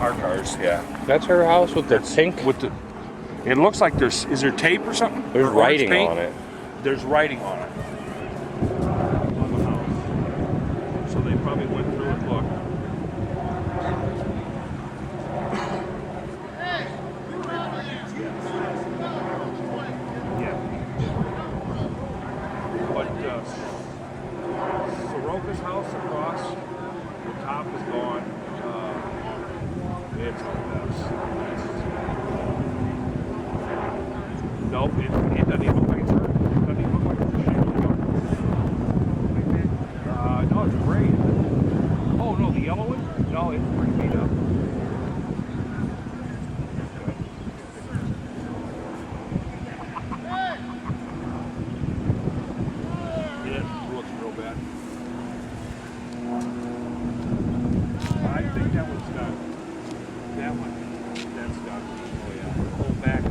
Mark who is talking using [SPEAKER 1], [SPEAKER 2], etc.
[SPEAKER 1] Our cars, yeah.
[SPEAKER 2] That's her house with the pink?
[SPEAKER 1] With the, it looks like is there tape or something?
[SPEAKER 2] There's
[SPEAKER 1] Or orange
[SPEAKER 2] writing
[SPEAKER 1] paint?
[SPEAKER 2] on it.
[SPEAKER 1] There's writing on it. On the house. So they probably went through and looked. Yeah. But Soroka's house across, the top is gone. It's a mess. Nope, it doesn't even look like it's hurt. It doesn't even look like it's a shit. No, it's gray. Oh, no, the yellow one? No, it's pretty beat up. It looks real bad. I think that one's done. That one, that's done. Oh, yeah. Pull back.